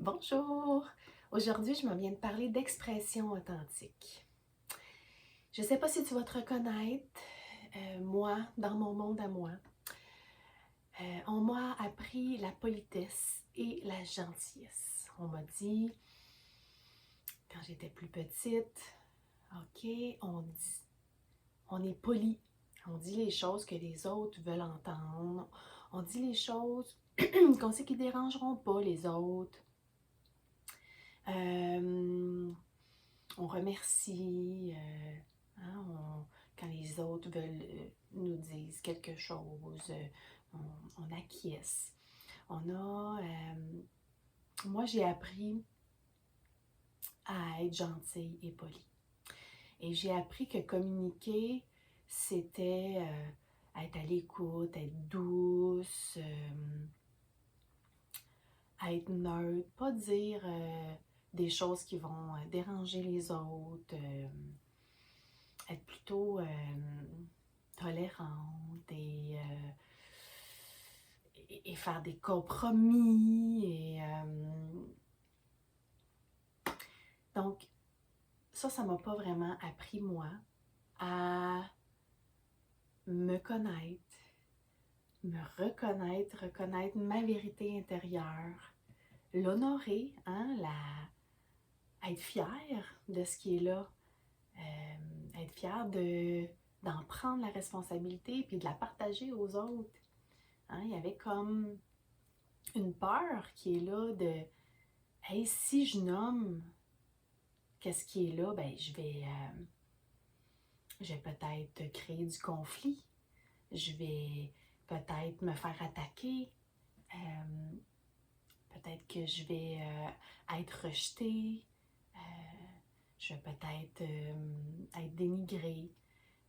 Bonjour! Aujourd'hui, je m'en viens de parler d'expression authentique. Je ne sais pas si tu vas te reconnaître, moi, dans mon monde à moi, on m'a appris la politesse et la gentillesse. On m'a dit, quand j'étais plus petite, OK, on est poli. On dit les choses que les autres veulent entendre. On dit les choses qu'on sait qui ne dérangeront pas les autres. On remercie, quand les autres nous disent quelque chose, on acquiesce. Moi j'ai appris à être gentille et polie. Et j'ai appris que communiquer, c'était être à l'écoute, être douce, être neutre, pas dire des choses qui vont déranger les autres, être plutôt tolérante et faire des compromis. Donc, ça m'a pas vraiment appris, moi, à me connaître, me reconnaître ma vérité intérieure, l'honorer, être fière de ce qui est là, être fière d'en prendre la responsabilité puis de la partager aux autres. Il y avait comme une peur qui est là de hey, si je nomme qu'est-ce qui est là, ben je vais peut-être créer du conflit, je vais peut-être me faire attaquer, euh, peut-être que je vais être rejetée, euh, je vais peut-être être dénigrée.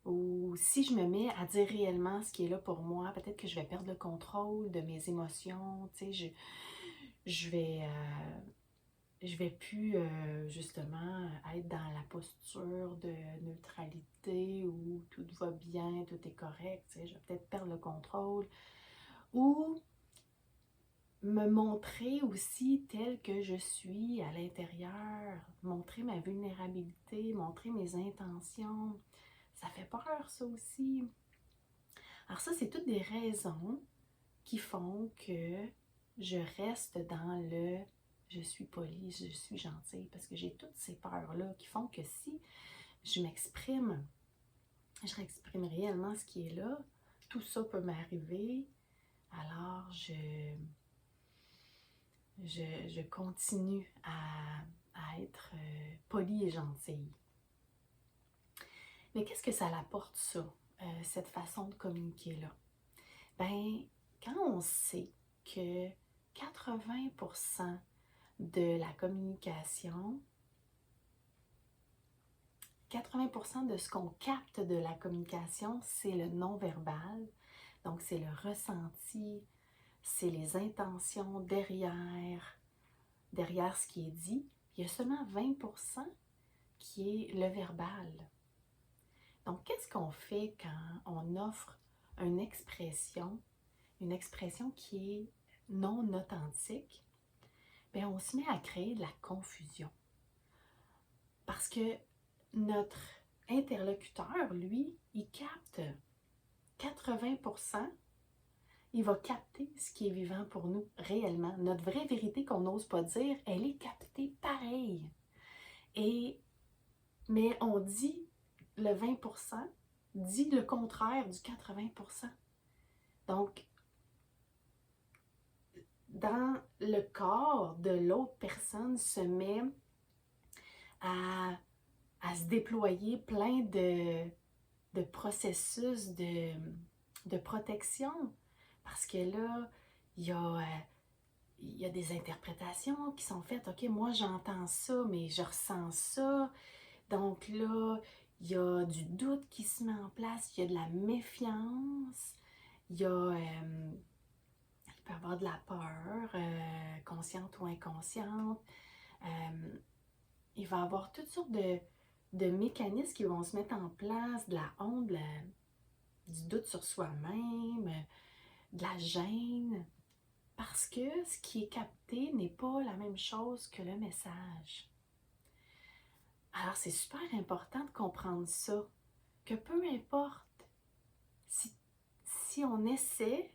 Ou si je me mets à dire réellement ce qui est là pour moi, peut-être que je vais perdre le contrôle de mes émotions, je vais, je vais plus justement être dans la posture de neutralité où tout va bien, tout est correct, je vais peut-être perdre le contrôle. Ou me montrer aussi telle que je suis à l'intérieur, montrer ma vulnérabilité, montrer mes intentions. Ça fait peur, ça aussi. Alors ça, c'est toutes des raisons qui font que je reste dans le je suis polie, je suis gentille, parce que j'ai toutes ces peurs-là qui font que si je m'exprime, je réexprime réellement ce qui est là, tout ça peut m'arriver, alors je continue à être polie et gentille. Mais qu'est-ce que ça apporte, ça, cette façon de communiquer-là? Ben, quand on sait que 80% de la communication, 80% de ce qu'on capte de la communication, c'est le non-verbal. Donc, c'est le ressenti, c'est les intentions derrière ce qui est dit. Il y a seulement 20% qui est le verbal. Donc, qu'est-ce qu'on fait quand on offre une expression qui est non authentique? Bien, on se met à créer de la confusion. Parce que notre interlocuteur, lui, il capte 80%, il va capter ce qui est vivant pour nous réellement. Notre vraie vérité qu'on n'ose pas dire, elle est captée pareil. Mais on dit le 20%, dit le contraire du 80%. Donc, dans le corps de l'autre personne se met à se déployer plein de processus de protection. Parce que là, il y a des interprétations qui sont faites. OK, moi j'entends ça, mais je ressens ça. Donc là, il y a du doute qui se met en place, il y a de la méfiance, il peut y avoir de la peur, consciente ou inconsciente. Il va y avoir toutes sortes de mécanismes qui vont se mettre en place, de la honte, du doute sur soi-même, de la gêne. Parce que ce qui est capté n'est pas la même chose que le message. Alors, c'est super important de comprendre ça, que peu importe si on essaie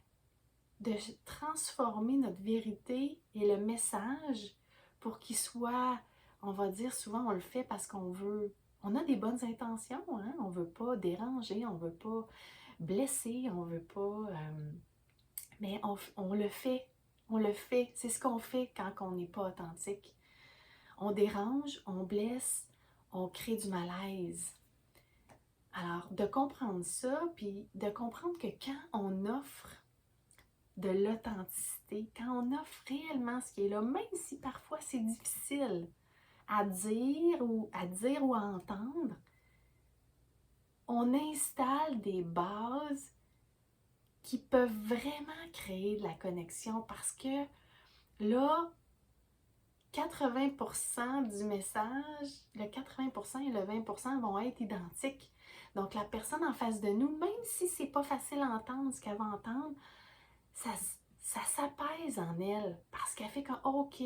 de transformer notre vérité et le message pour qu'il soit, on va dire souvent on le fait parce qu'on veut, on a des bonnes intentions, hein? On ne veut pas déranger, on ne veut pas blesser, on ne veut pas... mais on le fait, c'est ce qu'on fait quand on n'est pas authentique. On dérange, on blesse, on crée du malaise. Alors, de comprendre ça, puis de comprendre que quand on offre de l'authenticité, quand on offre réellement ce qui est là, même si parfois c'est difficile à dire ou à entendre, on installe des bases qui peuvent vraiment créer de la connexion parce que là, 80% du message, le 80% et le 20% vont être identiques. Donc, la personne en face de nous, même si c'est pas facile à entendre ce qu'elle va entendre, ça s'apaise en elle parce qu'elle fait comme OK,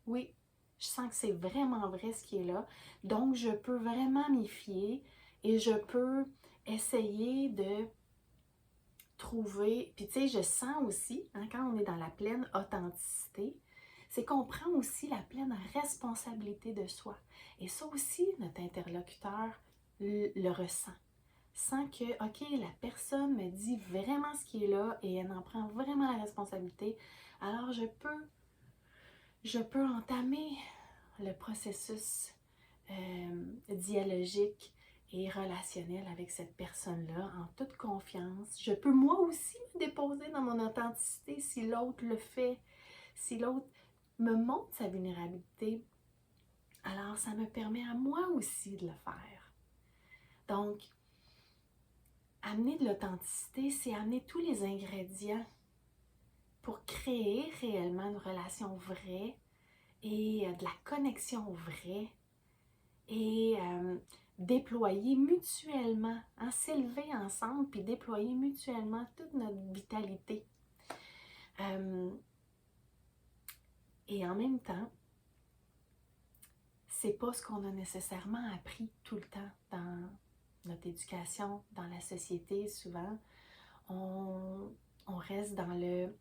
oui, je sens que c'est vraiment vrai ce qui est là. Donc, je peux vraiment m'y fier et je peux essayer de trouver. Puis, tu sais, je sens aussi, hein, quand on est dans la pleine authenticité, c'est qu'on prend aussi la pleine responsabilité de soi. Et ça aussi, notre interlocuteur le ressent. Sent que, OK, la personne me dit vraiment ce qui est là et elle en prend vraiment la responsabilité. Alors, je peux entamer le processus dialogique et relationnel avec cette personne-là en toute confiance. Je peux moi aussi me déposer dans mon authenticité si l'autre le fait, si l'autre me montre sa vulnérabilité. Alors, ça me permet à moi aussi de le faire. Donc, amener de l'authenticité, c'est amener tous les ingrédients pour créer réellement une relation vraie et de la connexion vraie et déployer mutuellement, hein, s'élever ensemble puis déployer mutuellement toute notre vitalité. Et en même temps, c'est pas ce qu'on a nécessairement appris tout le temps dans notre éducation, dans la société. Souvent, on reste dans le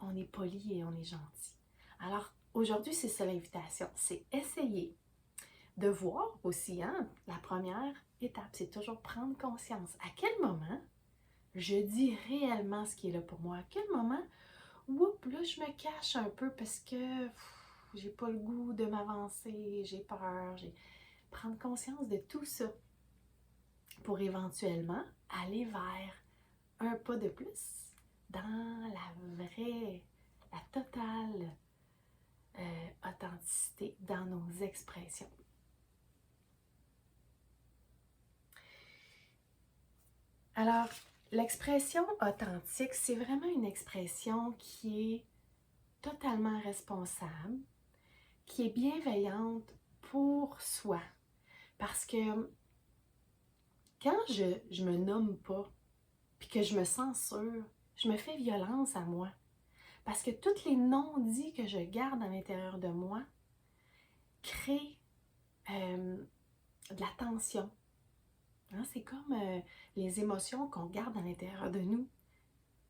on est poli et on est gentil. Alors, aujourd'hui, c'est ça l'invitation. C'est essayer de voir aussi, hein, la première étape, c'est toujours prendre conscience. À quel moment je dis réellement ce qui est là pour moi? À quel moment, oups, là, je me cache un peu parce que j'ai pas le goût de m'avancer, j'ai peur. Prendre conscience de tout ça pour éventuellement aller vers un pas de plus dans la totale authenticité dans nos expressions. Alors, l'expression authentique, c'est vraiment une expression qui est totalement responsable, qui est bienveillante pour soi. Parce que quand je me nomme pas, puis que je me censure, je me fais violence à moi. Parce que tous les non-dits que je garde à l'intérieur de moi créent de la tension. Hein, c'est comme les émotions qu'on garde à l'intérieur de nous.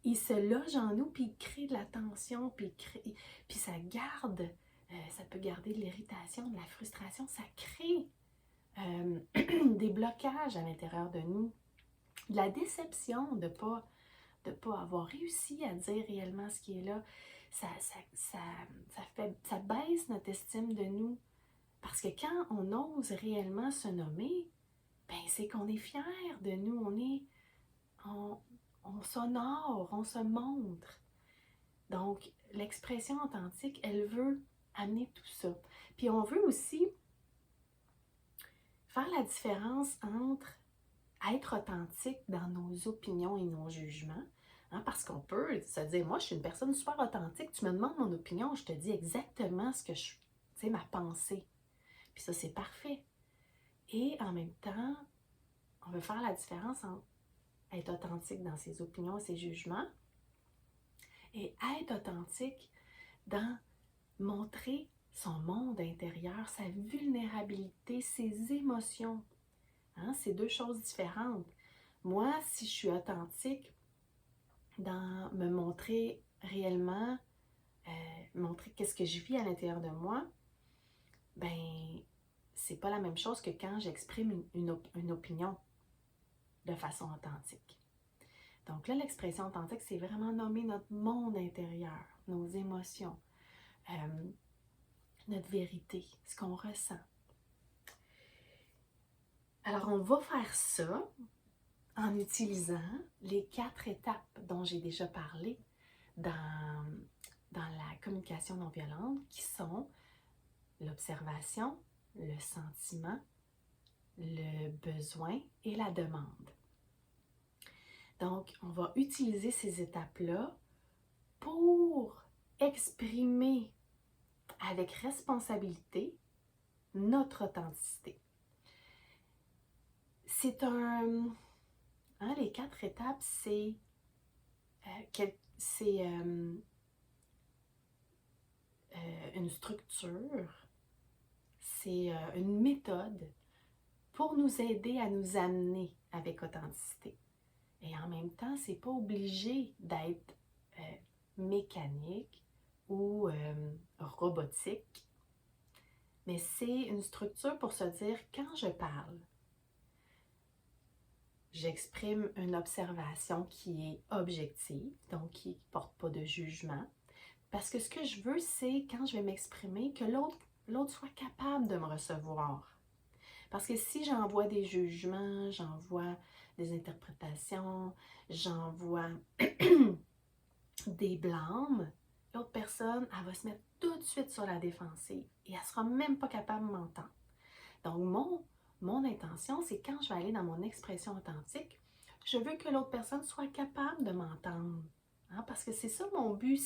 Ils se logent en nous, puis ils créent de la tension, puis ça garde, ça peut garder de l'irritation, de la frustration, ça crée des blocages à l'intérieur de nous, de la déception de pas avoir réussi à dire réellement ce qui est là. Ça baisse notre estime de nous. Parce que quand on ose réellement se nommer, ben c'est qu'on est fier de nous, on s'honore, on se montre. Donc, l'expression authentique, elle veut amener tout ça. Puis on veut aussi faire la différence entre être authentique dans nos opinions et nos jugements, hein, parce qu'on peut se dire, moi je suis une personne super authentique, tu me demandes mon opinion, je te dis exactement ce que tu sais, ma pensée. Puis ça, c'est parfait. Et en même temps, on veut faire la différence entre être authentique dans ses opinions et ses jugements Et être authentique dans montrer son monde intérieur, sa vulnérabilité, ses émotions. Hein? C'est deux choses différentes. Moi, si je suis authentique dans me montrer réellement, montrer qu'est-ce que je vis à l'intérieur de moi, ben, c'est pas la même chose que quand j'exprime une opinion de façon authentique. Donc là, l'expression authentique, c'est vraiment nommer notre monde intérieur, nos émotions, notre vérité, ce qu'on ressent. Alors, on va faire ça en utilisant les 4 étapes dont j'ai déjà parlé dans la communication non violente, qui sont l'observation, le sentiment, le besoin et la demande. Donc, on va utiliser ces étapes-là pour exprimer avec responsabilité notre authenticité. C'est les 4 étapes, c'est une structure, c'est une méthode pour nous aider à nous amener avec authenticité. Et en même temps, c'est pas obligé d'être mécanique ou robotique, mais c'est une structure pour se dire, quand je parle, j'exprime une observation qui est objective, donc qui ne porte pas de jugement. Parce que ce que je veux, c'est, quand je vais m'exprimer, que l'autre soit capable de me recevoir. Parce que si j'envoie des jugements, j'envoie des interprétations, j'envoie des blâmes, l'autre personne, elle va se mettre tout de suite sur la défensive et elle ne sera même pas capable de m'entendre. Donc, mon intention, c'est quand je vais aller dans mon expression authentique, je veux que l'autre personne soit capable de m'entendre. Hein? Parce que c'est ça mon but,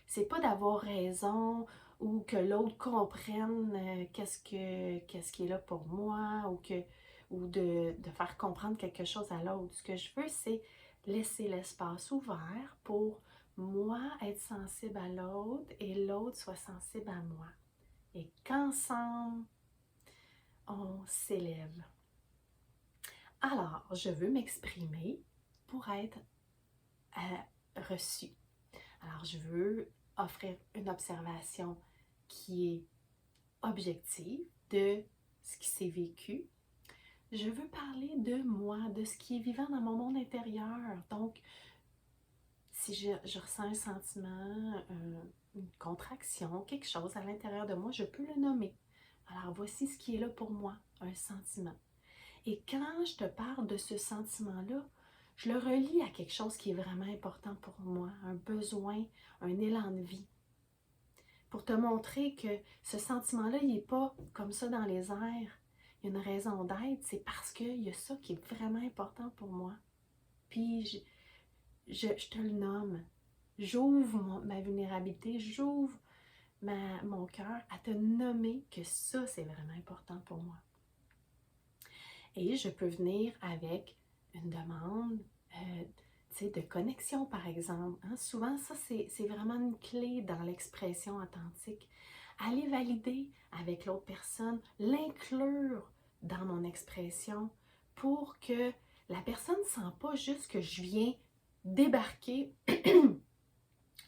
c'est pas d'avoir raison ou que l'autre comprenne qu'est-ce qui est là pour moi ou de faire comprendre quelque chose à l'autre. Ce que je veux, c'est laisser l'espace ouvert pour moi être sensible à l'autre et l'autre soit sensible à moi. Et qu'ensemble, on s'élève. Alors, je veux m'exprimer pour être reçue. Alors, je veux offrir une observation qui est objective de ce qui s'est vécu. Je veux parler de moi, de ce qui est vivant dans mon monde intérieur. Donc, si je ressens un sentiment, une contraction, quelque chose à l'intérieur de moi, je peux le nommer. Alors, voici ce qui est là pour moi, un sentiment. Et quand je te parle de ce sentiment-là, je le relie à quelque chose qui est vraiment important pour moi, un besoin, un élan de vie. Pour te montrer que ce sentiment-là, il n'est pas comme ça dans les airs. Il y a une raison d'être, c'est parce qu'il y a ça qui est vraiment important pour moi. Puis je te le nomme. J'ouvre ma vulnérabilité, j'ouvre mon cœur à te nommer que ça, c'est vraiment important pour moi. Et je peux venir avec une demande de connexion, par exemple. Hein? Souvent, ça, c'est vraiment une clé dans l'expression authentique. Aller valider avec l'autre personne, l'inclure dans mon expression pour que la personne ne sente pas juste que je viens débarquer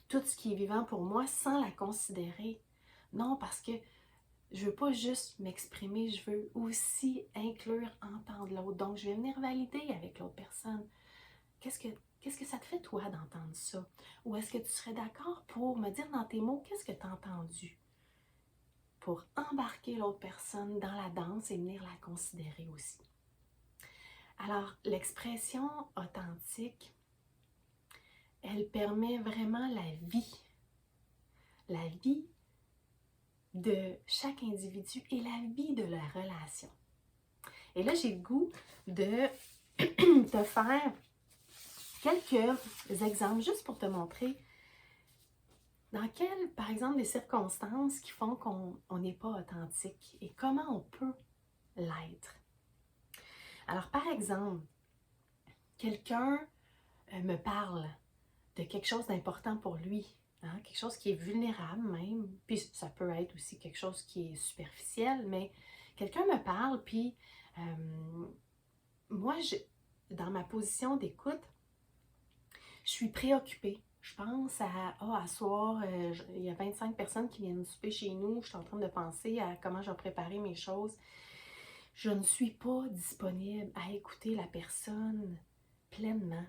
tout ce qui est vivant pour moi sans la considérer. Non, parce que je ne veux pas juste m'exprimer, je veux aussi inclure, entendre l'autre. Donc, je vais venir valider avec l'autre personne. Qu'est-ce que ça te fait, toi, d'entendre ça? Ou est-ce que tu serais d'accord pour me dire dans tes mots, qu'est-ce que tu as entendu? Pour embarquer l'autre personne dans la danse et venir la considérer aussi. Alors, l'expression authentique, elle permet vraiment la vie de chaque individu et la vie de la relation. Et là, j'ai le goût de te faire quelques exemples juste pour te montrer dans quelles, par exemple, des circonstances qui font qu'on n'est pas authentique et comment on peut l'être. Alors, par exemple, quelqu'un me parle de quelque chose d'important pour lui, hein, quelque chose qui est vulnérable même, puis ça peut être aussi quelque chose qui est superficiel, mais quelqu'un me parle, puis moi, dans ma position d'écoute, je suis préoccupée. Je pense à soir, il y a 25 personnes qui viennent souper chez nous, je suis en train de penser à comment je vais préparer mes choses. Je ne suis pas disponible à écouter la personne pleinement.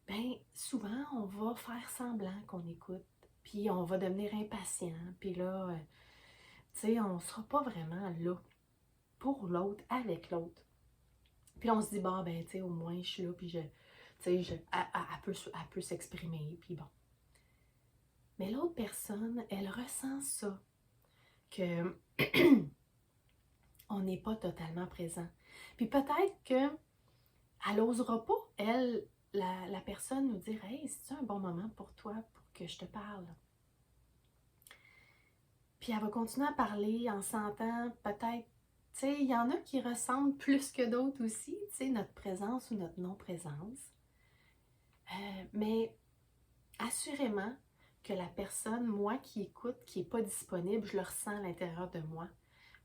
Bien, souvent, on va faire semblant qu'on écoute, puis on va devenir impatient, puis là, tu sais, on ne sera pas vraiment là pour l'autre, avec l'autre. Puis on se dit, bah, ben, tu sais, au moins, je suis là, puis tu sais, elle peut s'exprimer, puis bon. Mais l'autre personne, elle ressent ça, que on n'est pas totalement présent. Puis peut-être que elle n'osera pas, elle, la personne, nous dire, hey, c'est un bon moment pour toi, pour que je te parle. Puis elle va continuer à parler en sentant peut-être, tu sais, il y en a qui ressentent plus que d'autres aussi, tu sais, notre présence ou notre non-présence. Mais assurément que la personne, moi qui écoute, qui n'est pas disponible, je le ressens à l'intérieur de moi.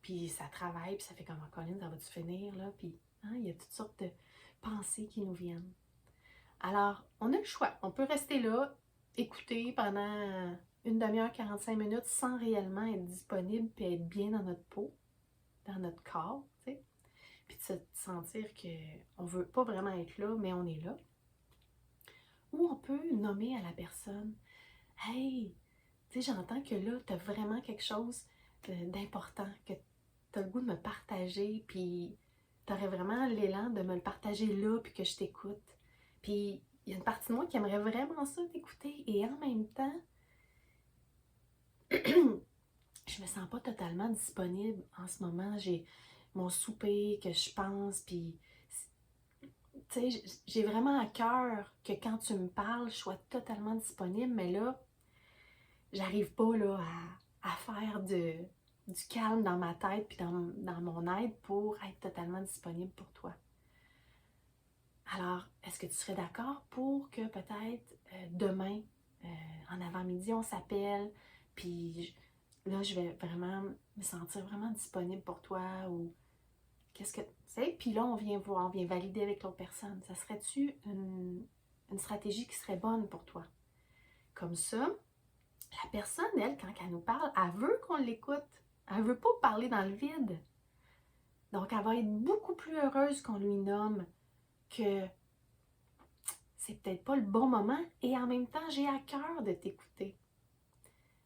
Puis ça travaille, puis ça fait comme, oh, Colin, ça va-tu finir, là? Puis hein, il y a toutes sortes de pensées qui nous viennent. Alors, on a le choix. On peut rester là, écouter pendant une demi-heure, 45 minutes sans réellement être disponible puis être bien dans notre peau, dans notre corps, tu sais. Puis de se sentir qu'on ne veut pas vraiment être là, mais on est là. Ou on peut nommer à la personne, hey, tu sais, j'entends que là, tu as vraiment quelque chose d'important, que tu as le goût de me partager, puis tu aurais vraiment l'élan de me le partager là, puis que je t'écoute. Puis il y a une partie de moi qui aimerait vraiment ça t'écouter, et en même temps, je me sens pas totalement disponible en ce moment. J'ai mon souper que je pense, puis tu sais, j'ai vraiment à cœur que quand tu me parles, je sois totalement disponible, mais là, j'arrive pas là à faire du calme dans ma tête puis dans mon aide pour être totalement disponible pour toi. Alors, est-ce que tu serais d'accord pour que peut-être demain, en avant-midi, on s'appelle, puis là, je vais vraiment me sentir vraiment disponible pour toi ou qu'est-ce que tu sais? Puis là, on vient voir, on vient valider avec l'autre personne. Ça serait-tu une stratégie qui serait bonne pour toi? Comme ça, la personne, elle, quand elle nous parle, elle veut qu'on l'écoute. Elle ne veut pas parler dans le vide. Donc, elle va être beaucoup plus heureuse qu'on lui nomme que c'est peut-être pas le bon moment et en même temps, j'ai à cœur de t'écouter.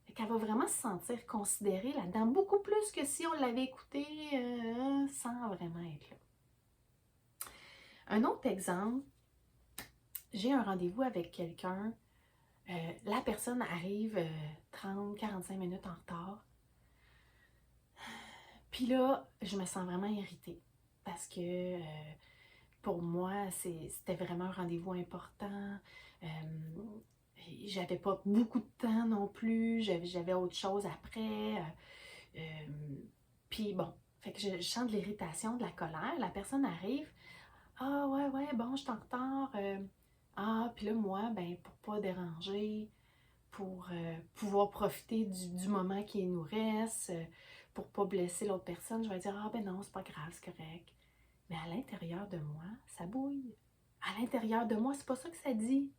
Fait qu'elle va vraiment se sentir considérée là-dedans, beaucoup plus que si on l'avait écouté sans vraiment être là. Un autre exemple, j'ai un rendez-vous avec quelqu'un. La personne arrive 30-45 minutes en retard. Puis là, je me sens vraiment irritée parce que pour moi, c'était vraiment un rendez-vous important. Euh, J'avais pas beaucoup de temps non plus. J'avais autre chose après. Puis bon, fait que je sens de l'irritation, de la colère. La personne arrive. Ah ouais, bon, je suis en retard. Puis là, moi, ben, pour pas déranger, pour pouvoir profiter du moment qui nous reste, pour pas blesser l'autre personne, je vais dire, ah ben non, c'est pas grave, c'est correct. Mais à l'intérieur de moi, ça bouille. À l'intérieur de moi, c'est pas ça que ça dit.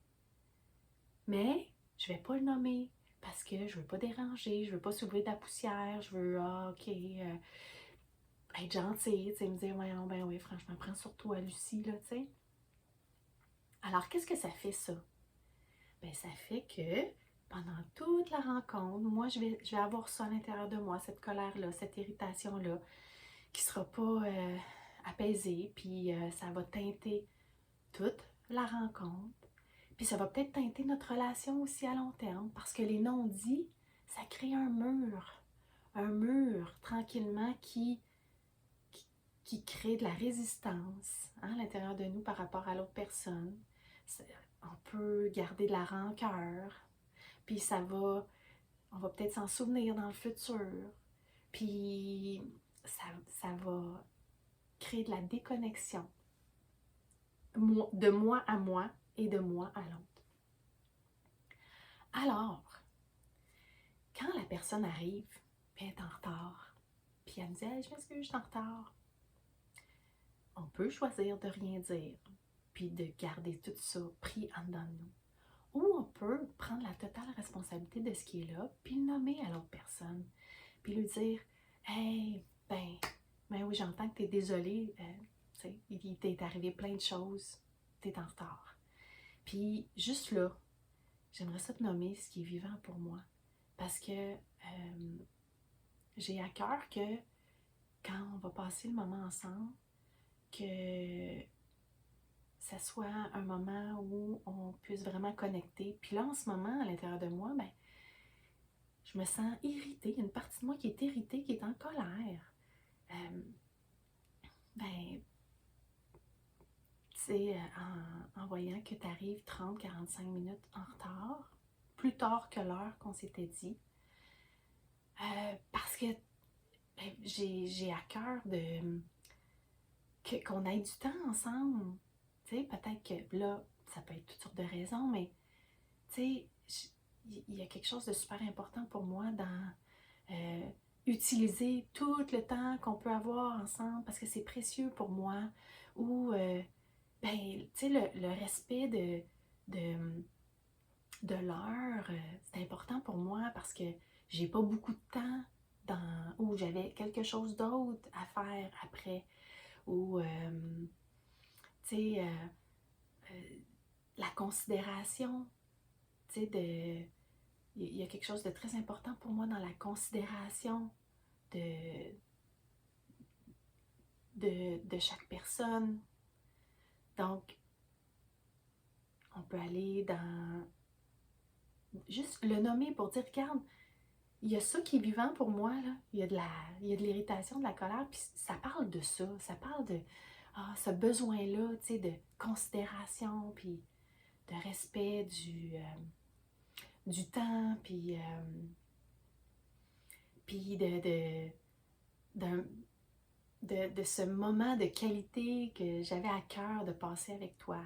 Mais je vais pas le nommer parce que je veux pas déranger, je veux pas soulever de la poussière, je veux, ok, être gentille, tu sais, me dire, ouais, non, ben oui, franchement, prends sur toi, Lucie, là, tu sais. Alors, qu'est-ce que ça fait, ça? Ben, ça fait que pendant toute la rencontre, moi, je vais avoir ça à l'intérieur de moi, cette colère-là, cette irritation-là, qui ne sera pas apaisée, puis ça va teinter toute la rencontre. Puis ça va peut-être teinter notre relation aussi à long terme, parce que les non-dits, ça crée un mur tranquillement qui crée de la résistance hein, à l'intérieur de nous par rapport à l'autre personne. On peut garder de la rancœur, puis on va peut-être s'en souvenir dans le futur, puis ça va créer de la déconnexion de moi à moi et de moi à l'autre. Alors, quand la personne arrive, puis elle est en retard, puis elle me dit hey, « je m'excuse, je suis en retard », on peut choisir de rien dire, puis de garder tout ça pris en dedans de nous. Ou on peut prendre la totale responsabilité de ce qui est là, puis le nommer à l'autre personne, puis lui dire « Hey, ben oui, j'entends que tu es désolée, il t'est arrivé plein de choses, tu es en retard. » Puis juste là, j'aimerais ça te nommer ce qui est vivant pour moi, parce que j'ai à cœur que quand on va passer le moment ensemble, que ça soit un moment où on puisse vraiment connecter. Puis là, en ce moment, à l'intérieur de moi, je me sens irritée. Il y a une partie de moi qui est irritée, qui est en colère. Euh, ben, tu sais, en voyant que tu arrives 30-45 minutes en retard, plus tard que l'heure qu'on s'était dit, parce que j'ai à cœur qu'on ait du temps ensemble. Tu sais, peut-être que là, ça peut être toutes sortes de raisons, mais tu sais, il y a quelque chose de super important pour moi dans utiliser tout le temps qu'on peut avoir ensemble parce que c'est précieux pour moi. Ou, tu sais, le respect de l'heure, c'est important pour moi parce que j'ai pas beaucoup de temps où j'avais quelque chose d'autre à faire après. Ou, tu sais, la considération, tu sais, il y a quelque chose de très important pour moi dans la considération de, de chaque personne. Donc, on peut aller dans juste le nommer pour dire, regarde, il y a ça qui est vivant pour moi, là. Il y a de l'irritation, de la colère, puis ça parle de ça parle de ce besoin-là, tu sais, de considération, puis de respect du temps, puis de ce moment de qualité que j'avais à cœur de passer avec toi.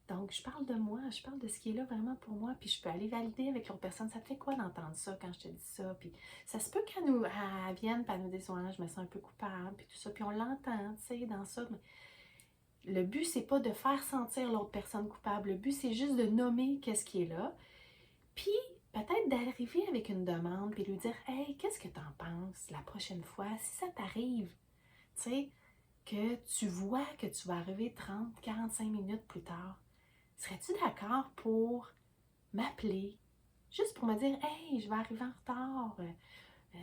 Donc, je parle de moi, je parle de ce qui est là vraiment pour moi, puis je peux aller valider avec l'autre personne. Ça te fait quoi d'entendre ça quand je te dis ça? Puis ça se peut qu'elle vienne, puis elle nous dise, ouais, je me sens un peu coupable, puis tout ça. Puis on l'entend, tu sais, dans ça. Mais le but, c'est pas de faire sentir l'autre personne coupable. Le but, c'est juste de nommer qu'est-ce qui est là. Puis peut-être d'arriver avec une demande, puis lui dire, hey, qu'est-ce que t'en penses la prochaine fois? Si ça t'arrive, tu sais, que tu vois que tu vas arriver 30-45 minutes plus tard, serais-tu d'accord pour m'appeler, juste pour me dire, hey, je vais arriver en retard, tu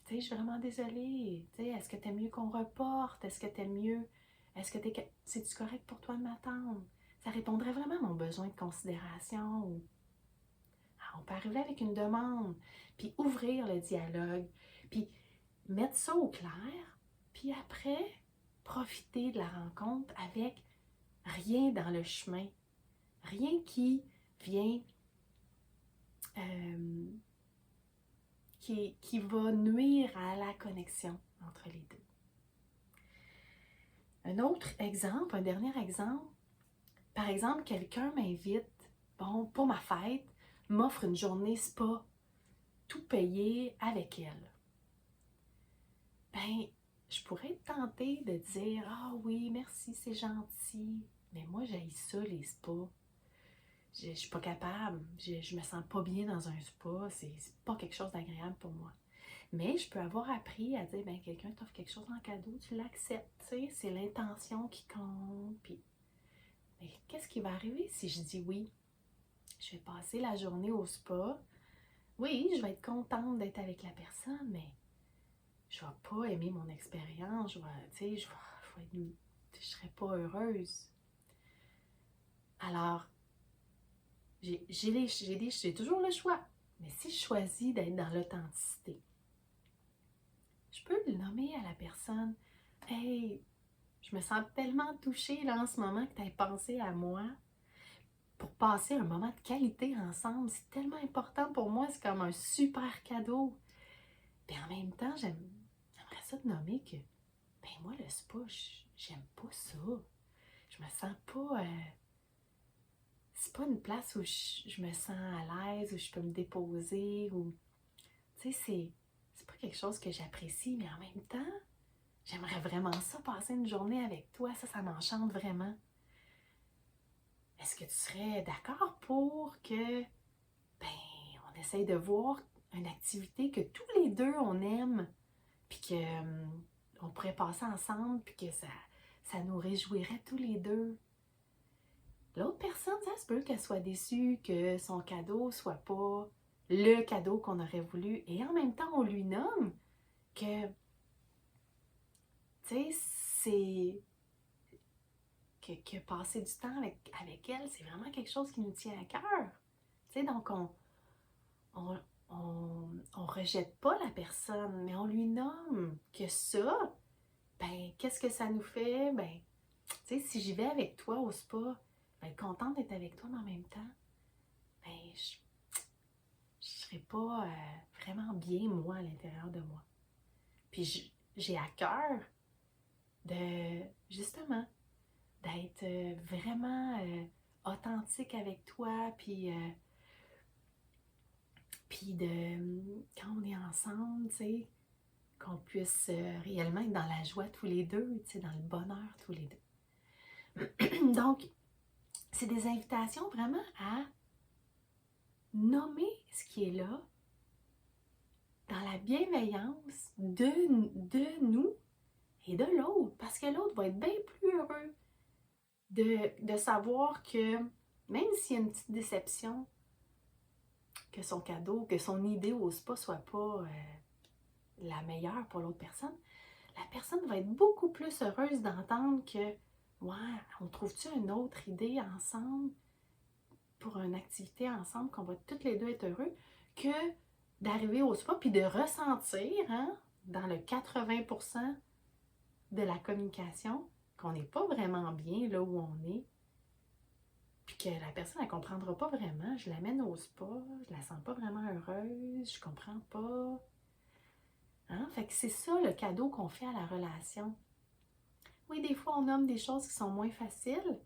sais, je suis vraiment désolée, tu sais, est-ce que t'aimes mieux qu'on reporte, est-ce que t'aimes mieux, c'est-tu correct pour toi de m'attendre? Ça répondrait vraiment à mon besoin de considération. Ou on peut arriver avec une demande, puis ouvrir le dialogue, puis mettre ça au clair, puis après, profiter de la rencontre avec rien dans le chemin, rien qui vient, qui va nuire à la connexion entre les deux. Un autre exemple, un dernier exemple, par exemple, quelqu'un m'invite, bon, pour ma fête, m'offre une journée spa, tout payé avec elle. Ben, je pourrais être tentée de dire « Ah oui, merci, c'est gentil. » Mais moi, j'haïs ça, les spas. Je suis pas capable. Je me sens pas bien dans un spa. C'est pas quelque chose d'agréable pour moi. Mais je peux avoir appris à dire, ben quelqu'un t'offre quelque chose en cadeau, tu l'acceptes. Tu sais, c'est l'intention qui compte. Puis, mais qu'est-ce qui va arriver si je dis oui? Je vais passer la journée au spa. Oui, je vais être contente d'être avec la personne, mais je vais pas aimer mon expérience, je serai pas heureuse. Alors, j'ai toujours le choix. Mais si je choisis d'être dans l'authenticité, je peux le nommer à la personne. Hey, je me sens tellement touchée là en ce moment que tu aies pensé à moi pour passer un moment de qualité ensemble. C'est tellement important pour moi, c'est comme un super cadeau. Puis en même temps, j'aimerais ça te nommer que moi, le spa, j'aime pas ça. Je me sens pas. c'est pas une place où je me sens à l'aise, où je peux me déposer, ou, tu sais, c'est pas quelque chose que j'apprécie, mais en même temps, j'aimerais vraiment ça, passer une journée avec toi, ça m'enchante vraiment. Est-ce que tu serais d'accord pour que, on essaye de voir une activité que tous les deux on aime, puis que on pourrait passer ensemble, puis que ça nous réjouirait tous les deux? L'autre personne, ça se peut qu'elle soit déçue que son cadeau soit pas le cadeau qu'on aurait voulu. Et en même temps, on lui nomme que, tu sais, c'est que passer du temps avec elle, c'est vraiment quelque chose qui nous tient à cœur. Tu sais, donc on, on rejette pas la personne, mais on lui nomme que ça, qu'est-ce que ça nous fait? Tu sais, si j'y vais avec toi au spa, contente d'être avec toi, mais en même temps, je serais pas vraiment bien, moi, à l'intérieur de moi. Puis j'ai à cœur de, justement, d'être vraiment authentique avec toi, puis quand on est ensemble, tu sais, qu'on puisse réellement être dans la joie tous les deux, tu sais, dans le bonheur tous les deux. Donc, c'est des invitations vraiment à nommer ce qui est là, dans la bienveillance de nous et de l'autre, parce que l'autre va être bien plus heureux de savoir que même s'il y a une petite déception, que son cadeau, que son idée au spa soit pas la meilleure pour l'autre personne, la personne va être beaucoup plus heureuse d'entendre que, ouais, on trouve-tu une autre idée ensemble pour une activité ensemble, qu'on va toutes les deux être heureux, que d'arriver au spa puis de ressentir, hein, dans le 80% de la communication, qu'on n'est pas vraiment bien là où on est, puis que la personne, elle ne comprendra pas vraiment. Je l'amène au spa, je la sens pas vraiment heureuse, je comprends pas. Hein? Fait que c'est ça le cadeau qu'on fait à la relation. Oui, des fois, on nomme des choses qui sont moins faciles,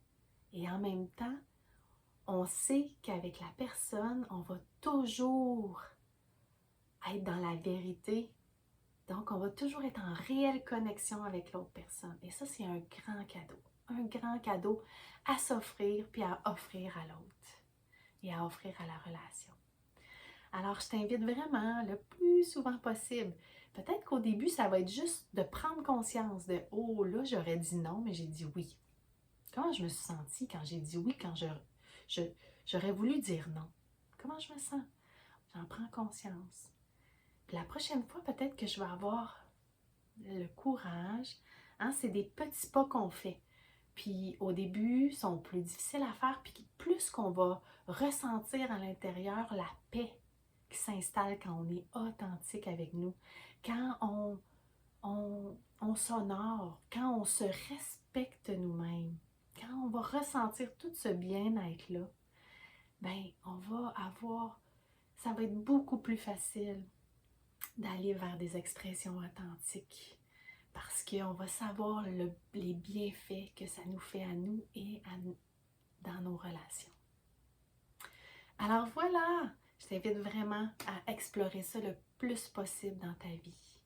et en même temps, on sait qu'avec la personne, on va toujours être dans la vérité. Donc, on va toujours être en réelle connexion avec l'autre personne. Et ça, c'est un grand cadeau. Un grand cadeau à s'offrir puis à offrir à l'autre et à offrir à la relation. Alors, je t'invite vraiment le plus souvent possible. Peut-être qu'au début, ça va être juste de prendre conscience de «Oh, là, j'aurais dit non, mais j'ai dit oui». Comment je me suis sentie quand j'ai dit oui, quand j'aurais voulu dire non? Comment je me sens? J'en prends conscience. Puis la prochaine fois, peut-être que je vais avoir le courage. Hein, c'est des petits pas qu'on fait. Puis au début, ils sont plus difficiles à faire. Puis plus qu'on va ressentir à l'intérieur la paix qui s'installe quand on est authentique avec nous, quand on s'honore, quand on se respecte nous-mêmes, quand on va ressentir tout ce bien-être-là, on va avoir, ça va être beaucoup plus facile d'aller vers des expressions authentiques parce qu'on va savoir les bienfaits que ça nous fait à nous et dans nos relations. Alors voilà, je t'invite vraiment à explorer ça le plus possible dans ta vie.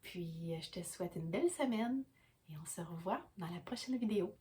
Puis, je te souhaite une belle semaine et on se revoit dans la prochaine vidéo.